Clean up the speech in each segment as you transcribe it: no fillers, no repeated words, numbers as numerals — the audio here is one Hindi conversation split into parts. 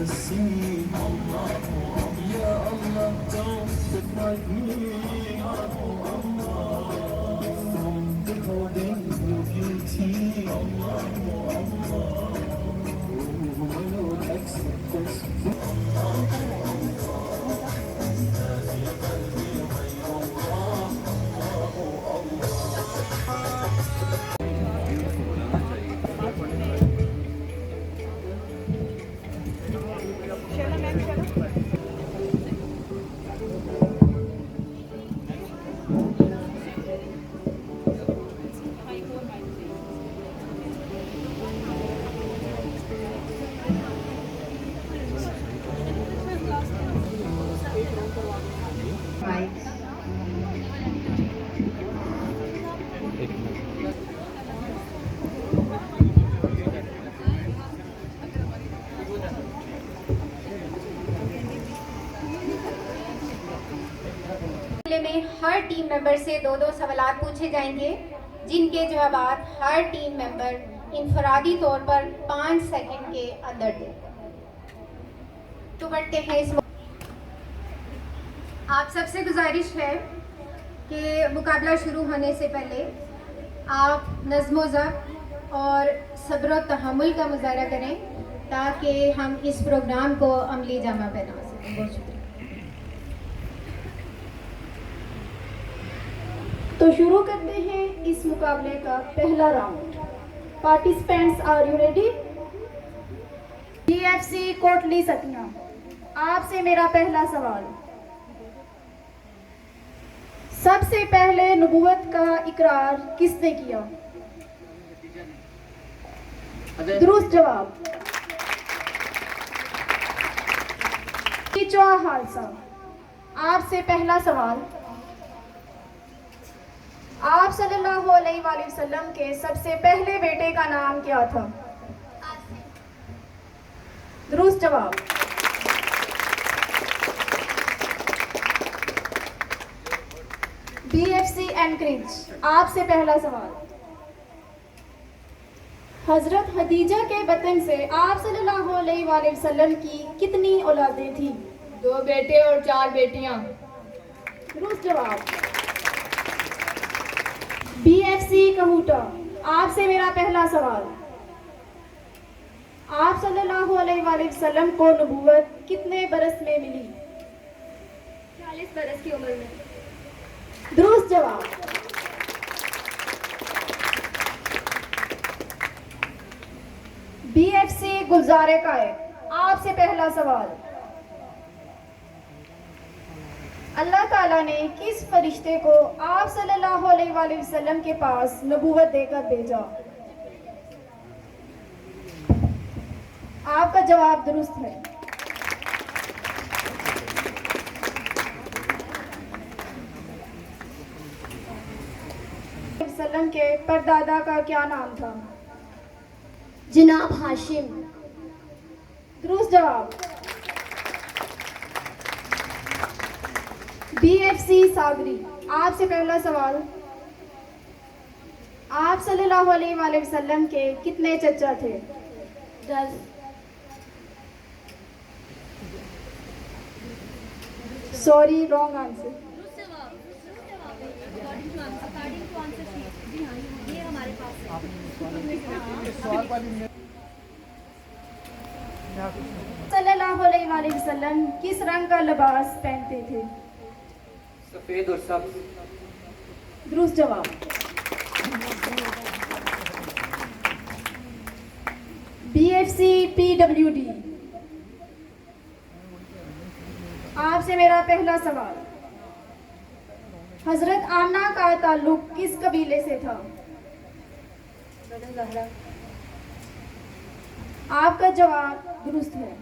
see. Ya Allah, don't deprive me from beholding your beauty. Oh my Lord, accept this. में हर टीम मेंबर से 2-2 सवाल पूछे जाएंगे, जिनके जवाब हर टीम मेंबर इनफरादी तौर पर 5 सेकंड के अंदर दें। तो बढ़ते हैं इस आप सबसे गुजारिश है कि मुकाबला शुरू होने से पहले आप नज़्म ज़ब्त और सब्र और तहम्मुल का मुज़ाहरा करें, ताकि हम इस प्रोग्राम को अमली जामा पहना सकें। बहुत शुक्रिया। तो शुरू करते हैं इस मुकाबले का पहला round. Participants, are you ready? BFC Kotli Satiya, आपसे मेरा पहला सवाल। सबसे पहले नबूवत का इकरार किसने किया? दुरुस्त जवाब। चौहा हादसा, आपसे पहला सवाल। आप सल्लल्लाहु अलैहि वसल्लम के सबसे पहले बेटे का नाम क्या था? दुरुस्त जवाब। बीएफसी एनकरेज, आपसे पहला सवाल। हजरत हदीजा के बतन से आप सल्लल्लाहु अलैहि वसल्लम की कितनी औलादें थी? 2 बेटे और 4 बेटियां। दुरुस्त जवाब। बीएफसी कहूटा, आपसे मेरा पहला सवाल। आप सल्लल्लाहु अलैहि वसल्लम को नबूवत कितने बरस में मिली? 40 बरस की उम्र में। दुरुस्त जवाब। बीएफसी गुलजारे कायद, आपसे पहला सवाल। अल्लाह ताला ने किस फरिश्ते को आप सल्लल्लाहु अलैहि वसल्लम के पास नबूवत देकर भेजा? आपका जवाब दुरुस्त है। वसल्लम के परदादा का क्या नाम था? जनाब हाशिम। दुरुस्त जवाब। बीएफसी सागरी, आपसे पहला सवाल। आप सल्लल्लाहु अलैहि वसल्लम के कितने चचा थे? 10। Sorry, wrong answer. सल्लल्लाहु अलैहि वसल्लम किस रंग का लिबास पहनते थे? सफेद और सब्ज। दुरुस्त जवाब। बीएफसी पीडब्ल्यूडी, आपसे मेरा पहला सवाल। हजरत आमना का ताल्लुक किस कबीले से था? आपका जवाब दुरुस्त है।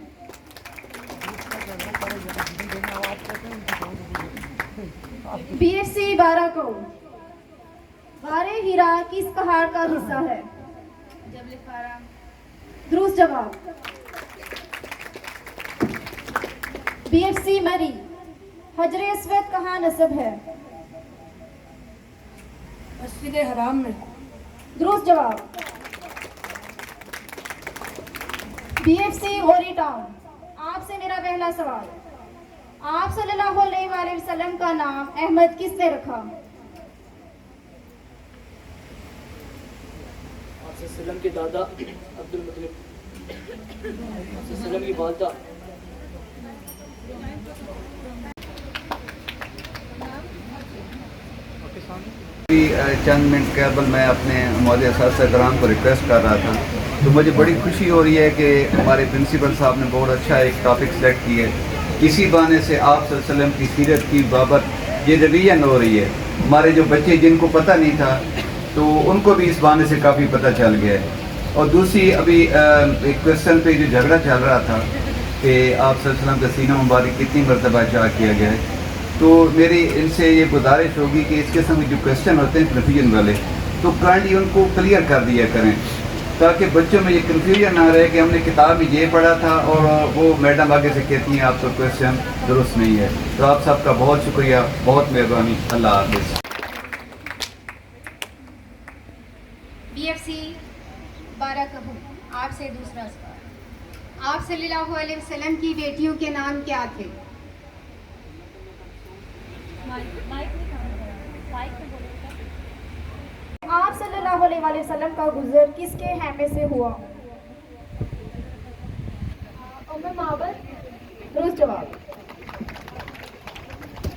बीएफसी बाराको, गारे हीरा किस पहाड़ का हिस्सा है? जबल फारा। दुरुस्त जवाब। बीएफसी मरी, हजरे अस्वद कहाँ नस्ब है? मस्जिद हराम में। दुरुस्त जवाब। बीएफसी गोरी टाउन, आपसे मेरा पहला सवाल, आप सल्लल्लाहु अलैहि वसल्लम का नाम अहमद किसने रखा? आपसे सल्लम के दादा अब्दुल मुतलिब, आपसे सल्लम की वालदा चंद मिनट केवल मैं अपने मौजूदा साथ कराम को रिक्वेस्ट कर रहा था, तो मुझे बड़ी खुशी हो रही है कि हमारे प्रिंसिपल साहब ने बहुत अच्छा एक टॉपिक सेलेक्ट किया है। इसी बहाने से आप सल्लल्लाहु अलैहि वसल्लम की सीरत की बाबत ये रिवीजन हो रही है। हमारे जो बच्चे जिनको पता नहीं था तो उनको भी इस बहाने से काफ़ी पता चल गया है। और दूसरी अभी एक क्वेश्चन पे जो झगड़ा चल रहा था कि आप सल्लल्लाहु अलैहि वसल्लम का सीना मुबारक कितनी मरतबा चाह किया गया है, तो मेरी इनसे ये गुजारिश होगी कि इस किस्म के जो क्वेश्चन होते हैं कन्फ्यूजन वाले, तो काइंडली उनको क्लियर कर दिया करें, ताकि बच्चों में ये कन्फ्यूजन ना रहे कि हमने किताब में ये पढ़ा था और वो मैडम आगे से कहती हैं आपका क्वेश्चन दुरुस्त नहीं है। तो आप सबका बहुत शुक्रिया, बहुत मेहरबानी। अल्लाह हाफिज़। BFC 12 कहूँ आपसे दूसरा सवाल, आप सल्लल्लाहु अलैहि वसल्लम की बेटियों के नाम क्या थे? आप सल्लल्लाहु अलैहि वसल्लम का गुज़र किसके हैमे से हुआ? दुरुस्त जवाब।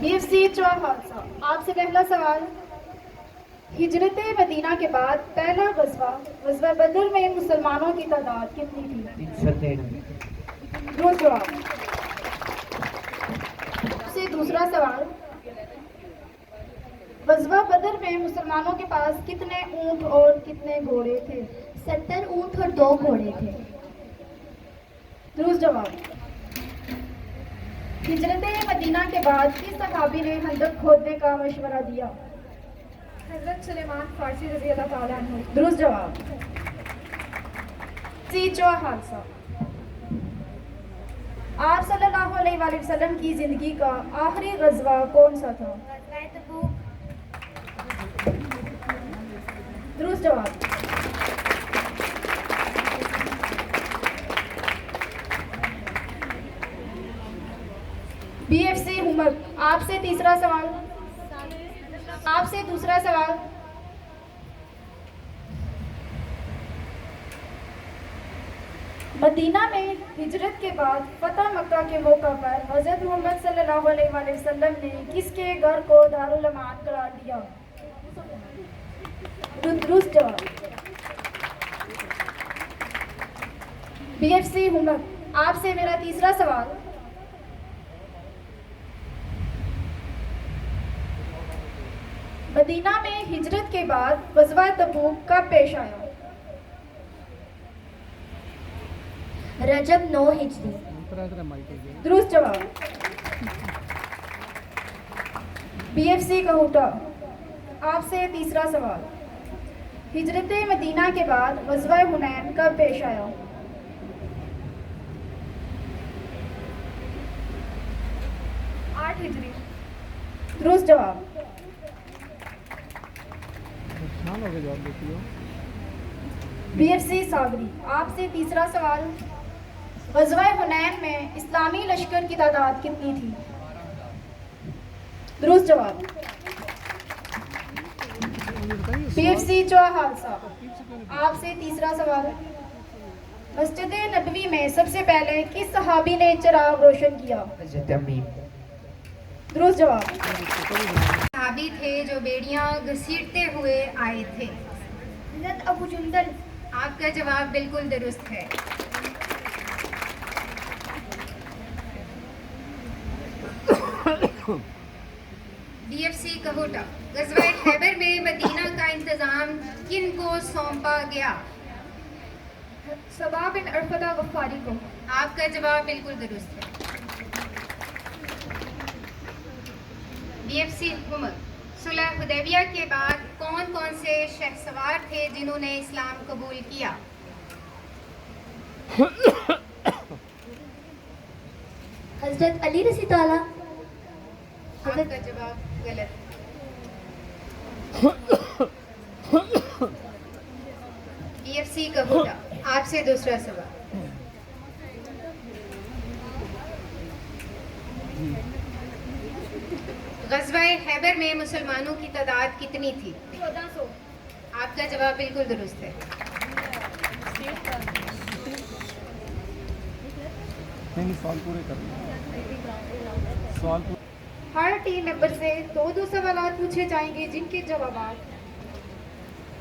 BFC 54, आपसे पहला सवाल, हिजरत मदीना के बाद पहला गज़वा बदर में मुसलमानों की तादाद कितनी थी? दुरुस्त जवाब। से दूसरा सवाल, गज़वा बदर में मुसलमानों के पास कितने ऊंट और कितने घोड़े थे? 70 ऊंट और 2 घोड़े थे। दुरुस्त जवाब। हिजरत मदीना के बाद किस सहाबी ने खंदक खोदने का मशवरा दिया? हज़रत सुलेमान फारसी रज़ी अल्लाह ताला अन्हु। दुरुस्त जवाब। तीसरा हादसा, आप सल्लल्लाहु अलैहि वसल्लम की जिंदगी का आखिरी गज़वा कौन सा था? दुरुस्त जवाब। BFC हुमर, आपसे तीसरा सवाल, आपसे दूसरा सवाल, मदीना में हिजरत के बाद फतह मक्का के मौका पर हज़रत मोहम्मद सल्लल्लाहु अलैहि वसल्लम ने किसके घर को दारुल अमान करार दिया? दुरुस्त जवाब। BFC हुमर, आपसे मेरा तीसरा सवाल, मदीना में हिजरत के बाद ग़ज़वा तबूक कब पेश आया? रजब 9 हिजरी। दुरुस्त जवाब। BFC कहूटा, आपसे तीसरा सवाल, हिजरत मदीना के बाद ग़ज़वा हुनैन कब पेश आया? हिजरी। दुरुस्त जवाब। BFC सागरी, आपसे तीसरा सवाल, ग़ज़वा हुनैन में इस्लामी लश्कर की तादाद कितनी थी? दुरुस्त जवाब। BFC चौहान साहब, आपसे तीसरा सवाल, मस्जिद नबवी में सबसे पहले किस सहाबी ने चिराग रोशन किया? दुरुस्त जवाब। सहाबी थे जो बेड़ियां घसीटते हुए आए थे? हज़रत अबू जुंदल। आपका जवाब बिल्कुल दुरुस्त है। BFC कहोटा, ग़ज़वा खैबर में मदीना का इंतजाम किन को सौंपा गया? सबा बिन अरफदा गफ्फारी को। आपका जवाब बिल्कुल दुरुस्त है। BFC उमर, सुलह हुदैबिया के बाद कौन कौन से शहसवार थे जिन्होंने इस्लाम कबूल किया? हज़रत अली रज़ी ताला। आपका जवाब गलत। BFC कबूटा, आपसे दूसरा सवाल, गज़वा-ए खैबर में मुसलमानों की तादाद कितनी थी? 1400। आपका जवाब बिल्कुल दुरुस्त है। नहीं सवाल पूरे करना सवाल पूरे हर टीम मेंबर से दो सवाल पूछे जाएंगे जिनके जवाब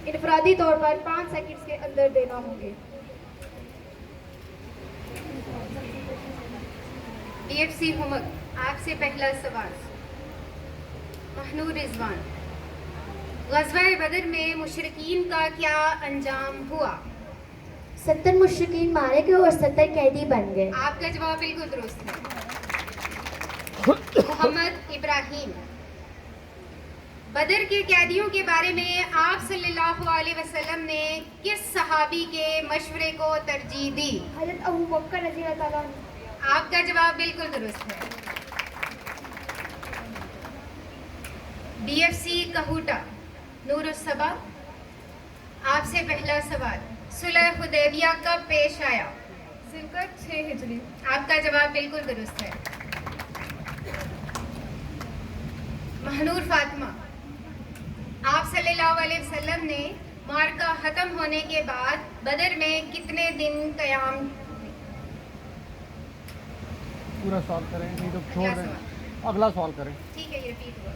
इनफरादी तौर पर 5 सेकंड्स के अंदर देना होंगे। DFC हुमक, आपसे पहला सवाल। महनूर रिजवान, ग़ज़वा-ए बदर में मुशरिकीन का क्या अंजाम हुआ? 70 मुशरिकीन मारे गए और 70 कैदी बन गए। आपका जवाब बिल्कुल दुरुस्त है। मोहम्मद इब्राहिम, बदर के कैदियों के बारे में आप सल्लल्लाहु अलैहि वसल्लम ने किस सहाबी के मशवरे को तरजीह दी? हज़रत अबू बकर रज़ी अल्लाह ताला अन्हु। आपका जवाब बिल्कुल दुरुस्त है। DFC कहूटा, नूरुस्सबा, आपसे पहला सवाल। सुलह हुदैबिया कब पेश आया? ज़िलक़द 6 हिजरी। आपका जवाब बिल्कुल दुरुस्त है। महनूर फातिमा, आप सल्लल्लाहु अलैहि वसल्लम ने मार्का खत्म होने के बाद बदर में कितने दिन क़याम? पूरा सवाल करें नहीं तो छोड़ अगला दें अगला सवाल करें ठीक है, ये रिपीट हुआ।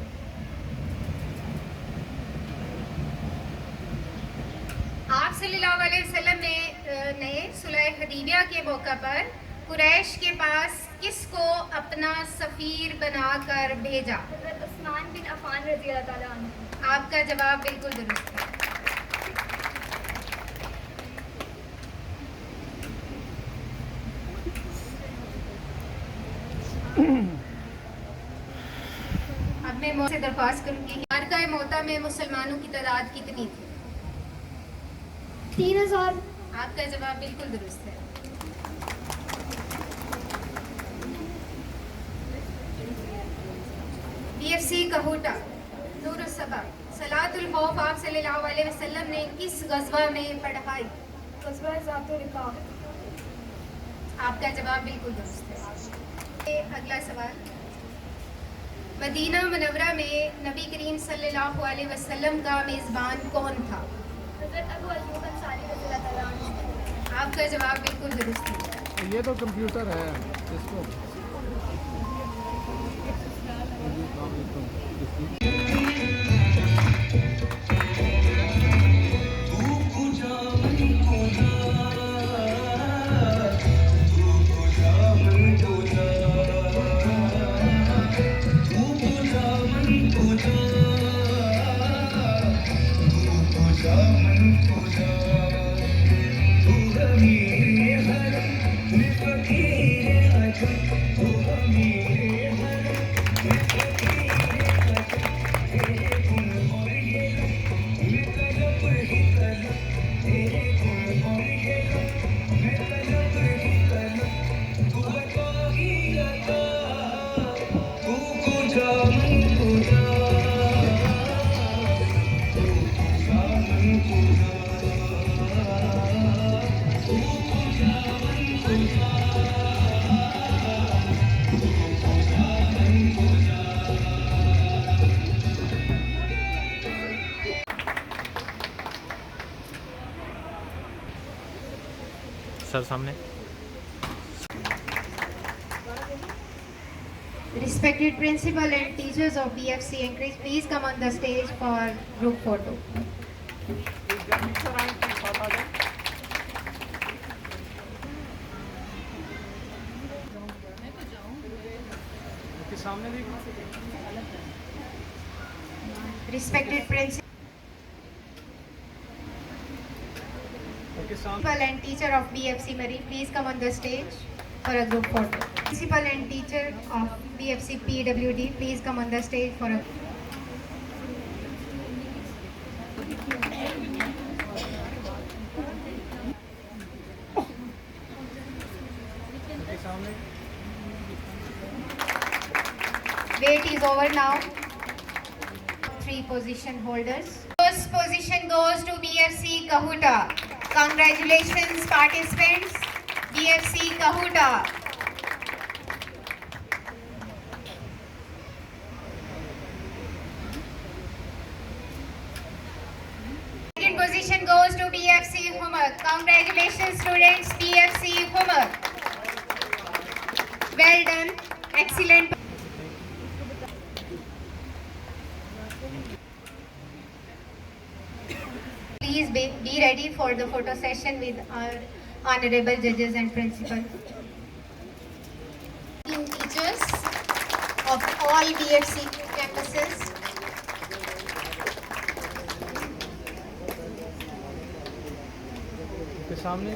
आप सल्लल्लाहु अलैहि वसल्लम ने सुलह हुदैबिया के मौका पर कुरैश के पास किसको अपना सफ़ीर बनाकर भेजा? हज़रत उस्मान बिन अफ़ान रज़ी अल्लाह ताला अन्हु। आपका जवाब बिल्कुल दुरुस्त है। अब मैं मौत से दरख्वास्त करूंगी कि मारका मोता में मुसलमानों की तादाद कितनी थी? 3000। आपका जवाब बिल्कुल दुरुस्त है। DFC कहूटा, नूरुस्सबा, सलातुल खौफ आप सल्लल्लाहु अलैहि वसल्लम ने किस गज़वा में पढ़ाई? ग़ज़वा-ए ज़ातुर रिक़ाब। आपका जवाब बिल्कुल दुरुस्त है। अगला सवाल। मदीना मुनव्वरा में नबी करीम सल्लल्लाहु अलैहि वसल्लम का मेज़बान कौन था? हज़रत अबू अय्यूब अंसारी रज़ी अल्लाह ताला अन्हु। आपका जवाब बिल्कुल दुरुस्त है। ये तो कंप्यूटर है इसको सर सामने। Respected principal and teachers of BFC Anchorage, please come on the stage for group photo. सामने भी Respected principal and teacher of BFC Marine, please come on the stage for a group photo. Principal and teacher of BFC PWD, please come on the stage for a wait is over now. 3 position holders. First position goes to BFC Kahuta. Congratulations participants. BFC Kahuta. position goes to BFC Hummer. Congratulations, students, BFC Hummer. Well done. Excellent. Please be ready for the photo session with our honorable judges and principal. Teachers of all BFC campuses. के सामने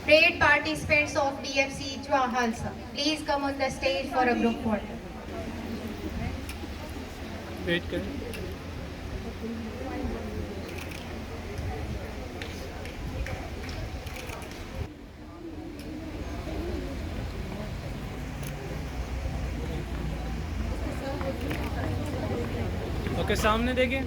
Parade participants of BFC Jwahalsa, please come on the stage for a group photo. Wait करें ओके सामने देखिए